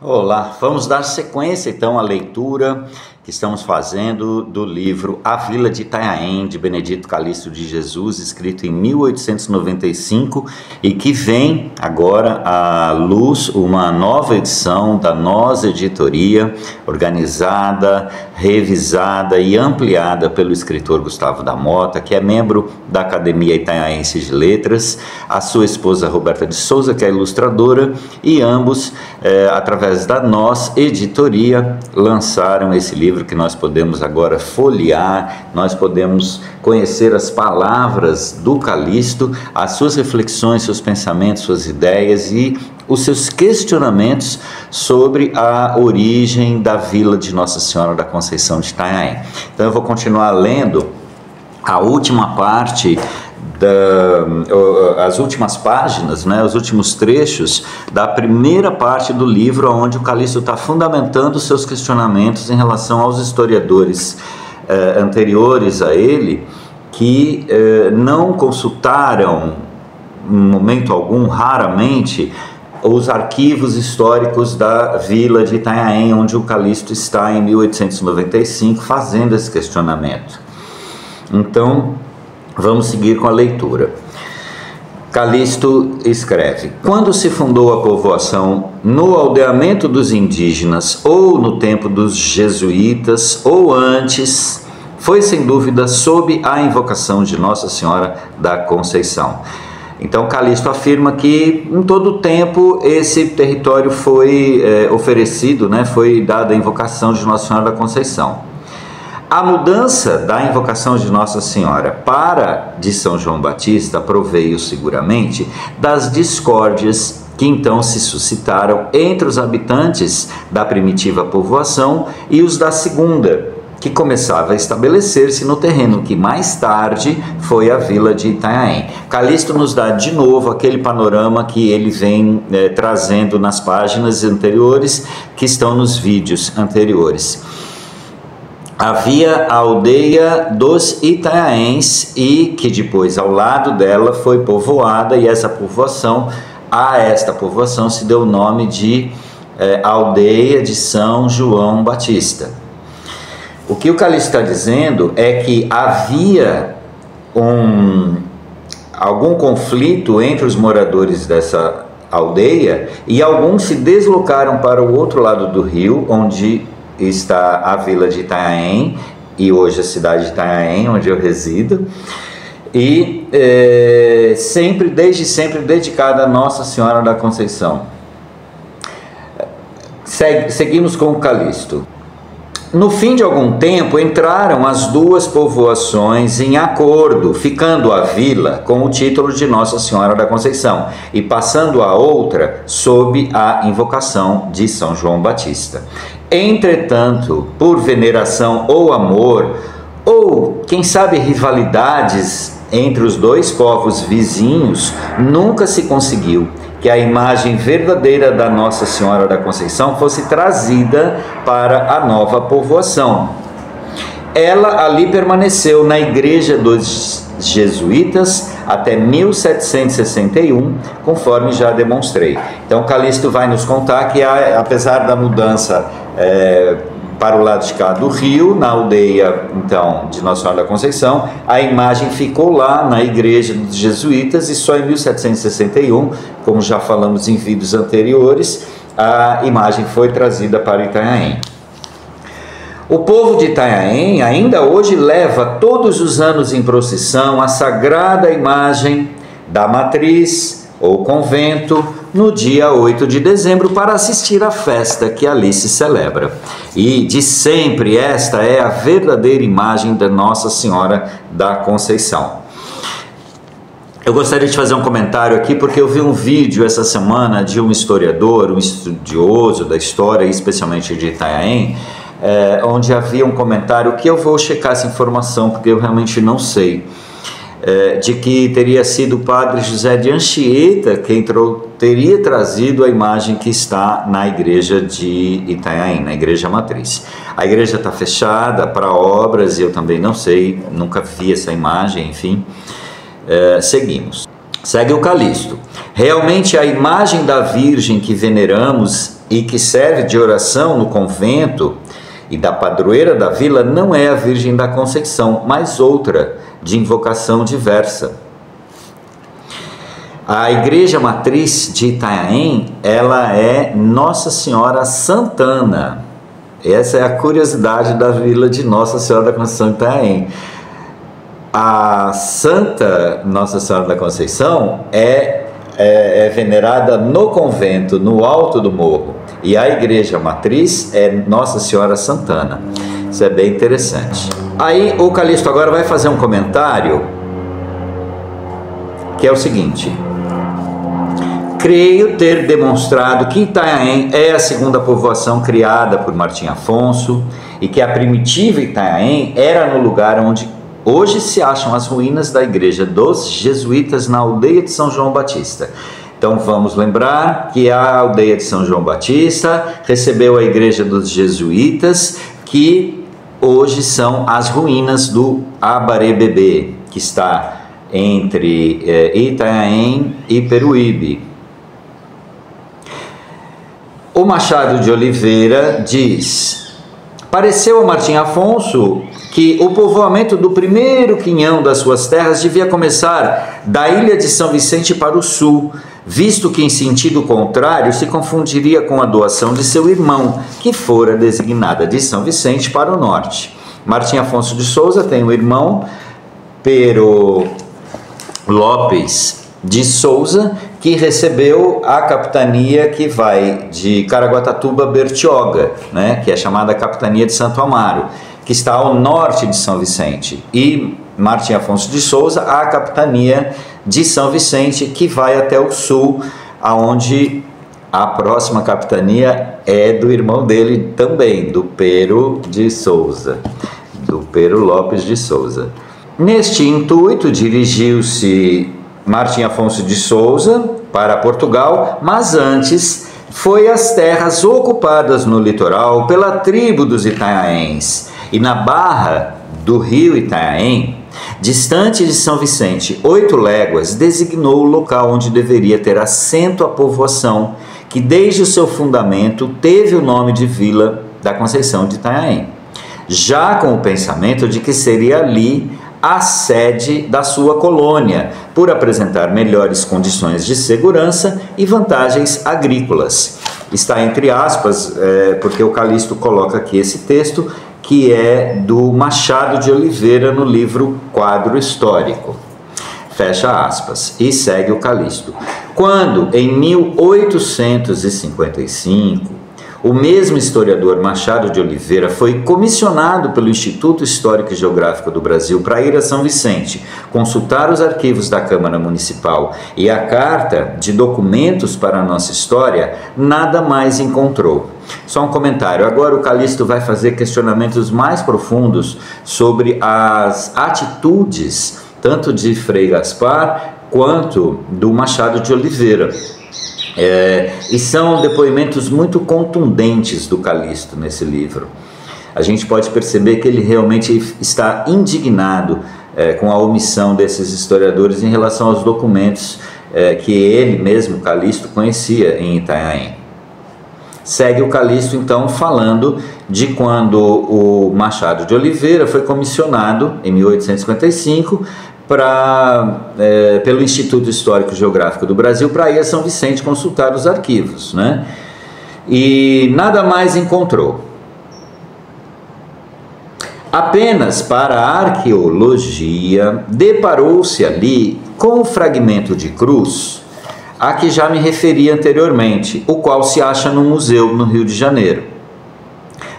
Olá, vamos dar sequência então à leitura que estamos fazendo do livro A Vila de Itanhaém, de Benedito Calixto de Jesus, escrito em 1895 e que vem agora à luz uma nova edição da Nós Editoria, organizada, revisada e ampliada pelo escritor Gustavo da Mota, que é membro da Academia Itanhaense de Letras, a sua esposa Roberta de Souza, que é ilustradora, e ambos, através da Nós Editoria, lançaram esse livro que nós podemos agora folhear, nós podemos conhecer as palavras do Calixto, as suas reflexões, seus pensamentos, suas ideias e os seus questionamentos sobre a origem da vila de Nossa Senhora da Conceição de Itanhaém. Então eu vou continuar lendo a última parte, as últimas páginas, os últimos trechos da primeira parte do livro, onde o Calixto está fundamentando seus questionamentos em relação aos historiadores anteriores a ele, que não consultaram, em momento algum, raramente, os arquivos históricos da vila de Itanhaém, onde o Calixto está em 1895 fazendo esse questionamento. Então, vamos seguir com a leitura. Calixto escreve: quando se fundou a povoação, no aldeamento dos indígenas, ou no tempo dos jesuítas, ou antes, foi sem dúvida sob a invocação de Nossa Senhora da Conceição. Então Calixto afirma que em todo o tempo esse território foi oferecido, foi dada a invocação de Nossa Senhora da Conceição. A mudança da invocação de Nossa Senhora para de São João Batista proveio seguramente das discórdias que então se suscitaram entre os habitantes da primitiva povoação e os da segunda, que começava a estabelecer-se no terreno que mais tarde foi a vila de Itanhaém. Calixto nos dá de novo aquele panorama que ele vem trazendo nas páginas anteriores, que estão nos vídeos anteriores. Havia a aldeia dos Itanhaéns e que depois ao lado dela foi povoada, e esta povoação se deu o nome de aldeia de São João Batista. O que o Calixto está dizendo é que havia algum conflito entre os moradores dessa aldeia e alguns se deslocaram para o outro lado do rio, onde está a vila de Itanhaém e hoje a cidade de Itanhaém, onde eu resido, e desde sempre dedicada a Nossa Senhora da Conceição. Seguimos com o Calixto. No fim de algum tempo entraram as duas povoações em acordo, ficando a vila com o título de Nossa Senhora da Conceição e passando a outra sob a invocação de São João Batista. Entretanto, por veneração ou amor, ou quem sabe rivalidades entre os dois povos vizinhos, nunca se conseguiu que a imagem verdadeira da Nossa Senhora da Conceição fosse trazida para a nova povoação. Ela ali permaneceu na igreja dos jesuítas até 1761, conforme já demonstrei. Então Calixto vai nos contar que apesar da mudança para o lado de cá do rio, na aldeia então de Nossa Senhora da Conceição, a imagem ficou lá na igreja dos jesuítas, e só em 1761, como já falamos em vídeos anteriores, a imagem foi trazida para Itanhaém. O povo de Itanhaém ainda hoje leva todos os anos em procissão a sagrada imagem da matriz ou convento no dia 8 de dezembro para assistir à festa que ali se celebra. E de sempre esta é a verdadeira imagem da Nossa Senhora da Conceição. Eu gostaria de fazer um comentário aqui porque eu vi um vídeo essa semana de um historiador, um estudioso da história, especialmente de Itanhaém, onde havia um comentário que eu vou checar essa informação porque eu realmente não sei, de que teria sido o padre José de Anchieta quem teria trazido a imagem que está na igreja de Itanhaém, na igreja matriz. A igreja está fechada para obras e eu também não sei, nunca vi essa imagem, enfim. Seguimos. Segue o Calixto. Realmente a imagem da Virgem que veneramos e que serve de oração no convento e da padroeira da vila não é a Virgem da Conceição, mas outra, de invocação diversa. A igreja matriz de Itanhaém, ela é Nossa Senhora Santana. Essa é a curiosidade da vila de Nossa Senhora da Conceição de Itanhaém. A Santa Nossa Senhora da Conceição é venerada no convento, no alto do morro, e a igreja matriz é Nossa Senhora Santana. Isso é bem interessante. Aí o Calixto agora vai fazer um comentário que é o seguinte: creio ter demonstrado que Itanhaém é a segunda povoação criada por Martim Afonso e que a primitiva Itanhaém era no lugar onde hoje se acham as ruínas da igreja dos jesuítas na aldeia de São João Batista. Então vamos lembrar que a aldeia de São João Batista recebeu a igreja dos jesuítas, que hoje são as ruínas do Abarebebê, que está entre Itanhaém e Peruíbe. O Machado de Oliveira diz: pareceu a Martim Afonso que o povoamento do primeiro quinhão das suas terras devia começar da ilha de São Vicente para o sul, visto que em sentido contrário se confundiria com a doação de seu irmão, que fora designada de São Vicente para o norte. Martim Afonso de Souza tem um irmão, Pero Lopes de Souza, que recebeu a capitania que vai de Caraguatatuba a Bertioga, né, que é chamada Capitania de Santo Amaro, que está ao norte de São Vicente, e Martim Afonso de Souza a capitania de São Vicente, que vai até o sul, aonde a próxima capitania é do irmão dele também, do Pero de Souza, do Pero Lopes de Souza. Neste intuito, dirigiu-se Martim Afonso de Souza para Portugal, mas antes foi às terras ocupadas no litoral pela tribo dos Itanhaéns, e na barra do rio Itanhaém, distante de São Vicente 8 léguas, designou o local onde deveria ter assento a povoação, que desde o seu fundamento teve o nome de Vila da Conceição de Itanhaém, já com o pensamento de que seria ali a sede da sua colônia, por apresentar melhores condições de segurança e vantagens agrícolas. Está entre aspas, porque o Calixto coloca aqui esse texto, que é do Machado de Oliveira no livro Quadro Histórico. Fecha aspas. E segue o Calixto. Quando, em 1855, o mesmo historiador Machado de Oliveira foi comissionado pelo Instituto Histórico e Geográfico do Brasil para ir a São Vicente, consultar os arquivos da Câmara Municipal e a carta de documentos para a nossa história, nada mais encontrou. Só um comentário, agora o Calixto vai fazer questionamentos mais profundos sobre as atitudes, tanto de Frei Gaspar quanto do Machado de Oliveira. E são depoimentos muito contundentes do Calixto nesse livro. A gente pode perceber que ele realmente está indignado com a omissão desses historiadores em relação aos documentos que ele mesmo, Calixto, conhecia em Itanhaém. Segue o Calixto então falando de quando o Machado de Oliveira foi comissionado em 1855 pelo Instituto Histórico e Geográfico do Brasil para ir a São Vicente consultar os arquivos, né? E nada mais encontrou. Apenas para a arqueologia deparou-se ali com o fragmento de cruz a que já me referi anteriormente, o qual se acha no museu no Rio de Janeiro.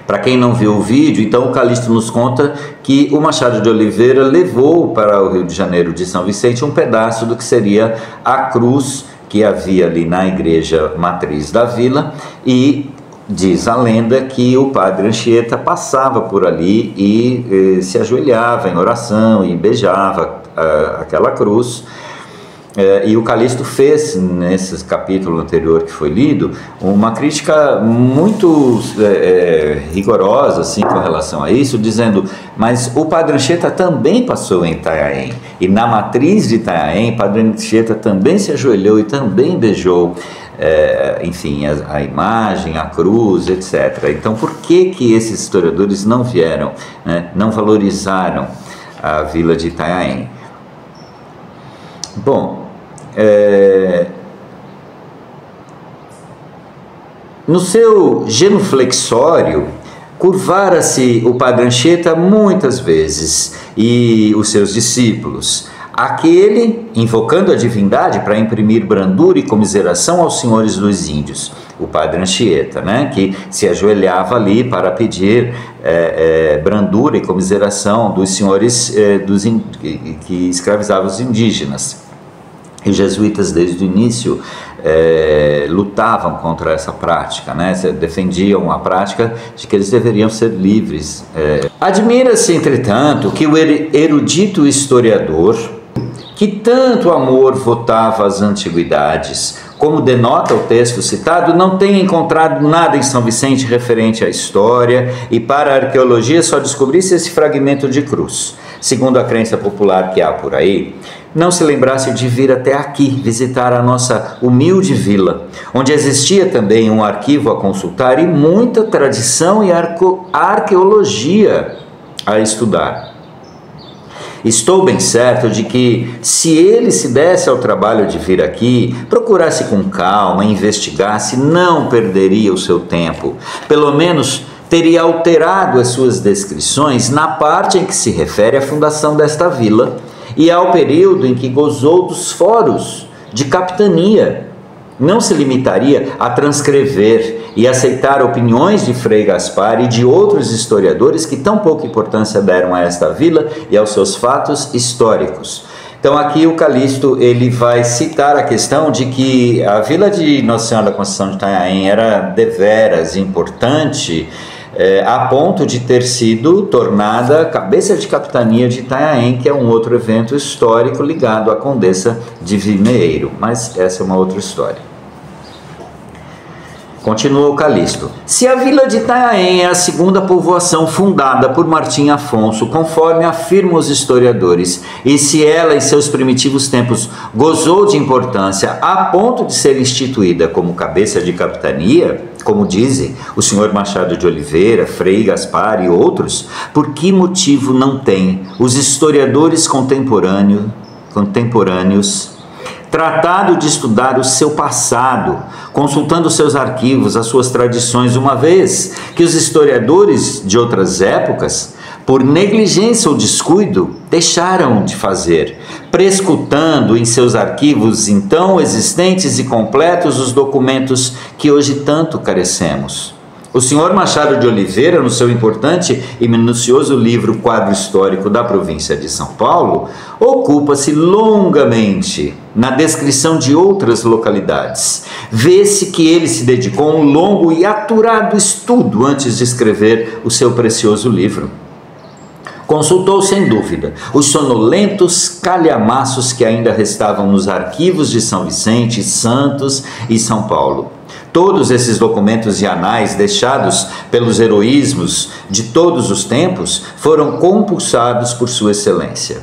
Para quem não viu o vídeo, então o Calixto nos conta que o Machado de Oliveira levou para o Rio de Janeiro de São Vicente um pedaço do que seria a cruz que havia ali na igreja matriz da vila, e diz a lenda que o padre Anchieta passava por ali e se ajoelhava em oração e beijava aquela cruz. E o Calixto fez, nesse capítulo anterior que foi lido, uma crítica muito rigorosa assim, com relação a isso, dizendo: mas o Padre Anchieta também passou em Itanhaém, e na matriz de Itanhaém, Padre Anchieta também se ajoelhou e também beijou enfim, a imagem, a cruz, etc. Então, por que esses historiadores não vieram, né, não valorizaram a vila de Itanhaém? Bom, no seu genuflexório, curvara-se o Padre Anchieta muitas vezes e os seus discípulos, aquele invocando a divindade para imprimir brandura e comiseração aos senhores dos índios, o Padre Anchieta, né, que se ajoelhava ali para pedir brandura e comiseração dos senhores que escravizavam os indígenas. E os jesuítas desde o início lutavam contra essa prática, né? Defendiam a prática de que eles deveriam ser livres. Admira-se, entretanto, que o erudito historiador, que tanto amor votava às antiguidades, como denota o texto citado, não tenha encontrado nada em São Vicente referente à história e para a arqueologia só descobrisse esse fragmento de cruz. Segundo a crença popular que há por aí, não se lembrasse de vir até aqui visitar a nossa humilde vila, onde existia também um arquivo a consultar e muita tradição e arqueologia a estudar. Estou bem certo de que, se ele se desse ao trabalho de vir aqui, procurasse com calma, investigasse, não perderia o seu tempo. Pelo menos teria alterado as suas descrições na parte em que se refere à fundação desta vila e ao período em que gozou dos foros de capitania. Não se limitaria a transcrever e aceitar opiniões de Frei Gaspar e de outros historiadores que tão pouca importância deram a esta vila e aos seus fatos históricos. Então aqui o Calixto ele vai citar a questão de que a vila de Nossa Senhora da Conceição de Itanhaém era deveras importante, a ponto de ter sido tornada cabeça de capitania de Itanhaém, que é um outro evento histórico ligado à Condessa de Vimeiro, mas essa é uma outra história. Continua o Calixto. Se a vila de Itanhaém é a segunda povoação fundada por Martim Afonso, conforme afirmam os historiadores, e se ela em seus primitivos tempos gozou de importância a ponto de ser instituída como cabeça de capitania, como dizem o senhor Machado de Oliveira, Frei Gaspar e outros, por que motivo não têm os historiadores contemporâneos tratado de estudar o seu passado, consultando seus arquivos, as suas tradições, uma vez que os historiadores de outras épocas, por negligência ou descuido, deixaram de fazer, prescutando em seus arquivos então existentes e completos os documentos que hoje tanto carecemos. O senhor Machado de Oliveira, no seu importante e minucioso livro Quadro Histórico da Província de São Paulo, ocupa-se longamente na descrição de outras localidades. Vê-se que ele se dedicou a um longo e aturado estudo antes de escrever o seu precioso livro. Consultou, sem dúvida, os sonolentos calhamaços que ainda restavam nos arquivos de São Vicente, Santos e São Paulo. Todos esses documentos e anais deixados pelos heroísmos de todos os tempos foram compulsados por Sua Excelência.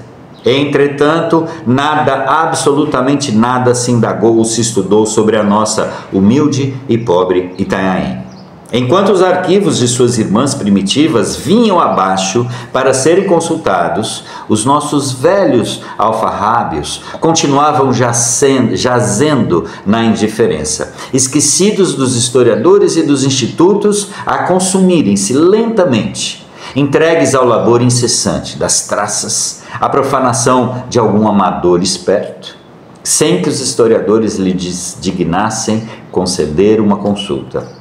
Entretanto, nada, absolutamente nada se indagou ou se estudou sobre a nossa humilde e pobre Itanhaém. Enquanto os arquivos de suas irmãs primitivas vinham abaixo para serem consultados, os nossos velhos alfarrábios continuavam jazendo na indiferença, esquecidos dos historiadores e dos institutos a consumirem-se lentamente, entregues ao labor incessante das traças, à profanação de algum amador esperto, sem que os historiadores lhe dignassem conceder uma consulta.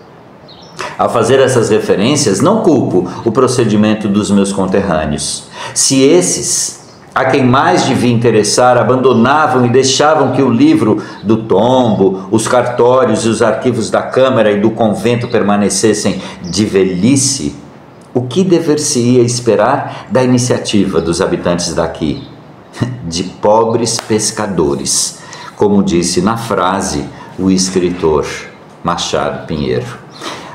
Ao fazer essas referências, não culpo o procedimento dos meus conterrâneos. Se esses, a quem mais devia interessar, abandonavam e deixavam que o livro do tombo, os cartórios e os arquivos da Câmara e do convento permanecessem de velhice, o que dever-se-ia esperar da iniciativa dos habitantes daqui? De pobres pescadores, como disse na frase o escritor Machado Pinheiro.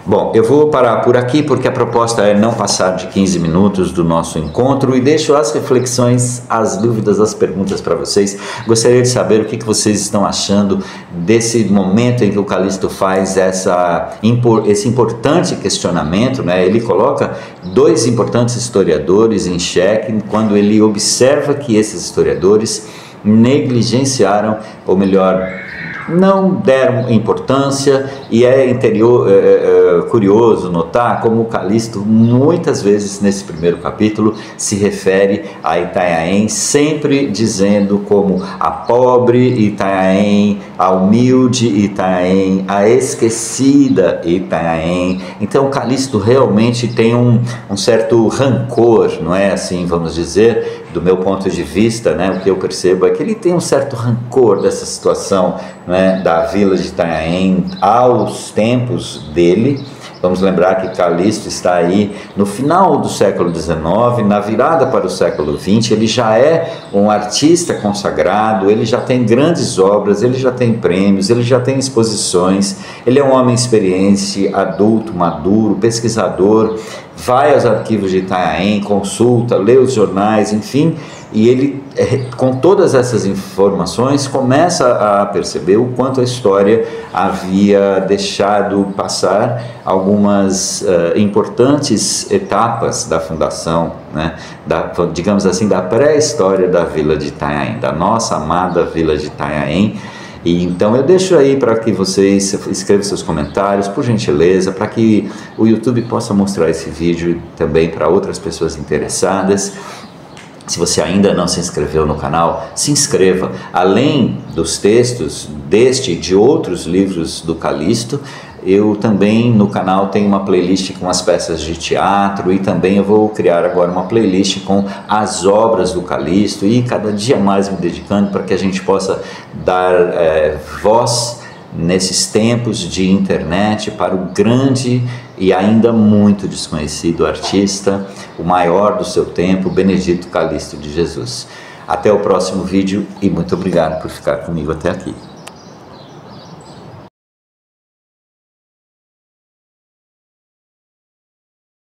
Bom, eu vou parar por aqui porque a proposta é não passar de 15 minutos do nosso encontro e deixo as reflexões, as dúvidas, as perguntas para vocês. Gostaria de saber o que vocês estão achando desse momento em que o Calixto faz esse importante questionamento, né? Ele coloca dois importantes historiadores em xeque quando ele observa que esses historiadores negligenciaram, ou melhor, não deram importância, e é curioso notar como o Calixto muitas vezes nesse primeiro capítulo se refere a Itanhaém, sempre dizendo como a pobre Itanhaém, a humilde Itanhaém, a esquecida Itanhaém. Então o Calixto realmente tem um certo rancor, não é assim, vamos dizer, do meu ponto de vista, né, o que eu percebo é que ele tem um certo rancor dessa situação, né, da vila de Itanhaém aos tempos dele. Vamos lembrar que Calixto está aí no final do século XIX, na virada para o século XX, ele já é um artista consagrado, ele já tem grandes obras, ele já tem prêmios, ele já tem exposições, ele é um homem experiente, adulto, maduro, pesquisador, vai aos arquivos de Itanhaém, consulta, lê os jornais, enfim, e ele, com todas essas informações, começa a perceber o quanto a história havia deixado passar algumas importantes etapas da fundação, né, digamos assim, da pré-história da vila de Itanhaém, da nossa amada vila de Itanhaém. E então eu deixo aí para que vocês escrevam seus comentários, por gentileza, para que o YouTube possa mostrar esse vídeo também para outras pessoas interessadas. Se você ainda não se inscreveu no canal, se inscreva. Além dos textos deste e de outros livros do Calixto, eu também no canal tenho uma playlist com as peças de teatro, e também eu vou criar agora uma playlist com as obras do Calixto, e cada dia mais me dedicando para que a gente possa dar voz nesses tempos de internet para o grande e ainda muito desconhecido artista, o maior do seu tempo, Benedito Calixto de Jesus. Até o próximo vídeo e muito obrigado por ficar comigo até aqui.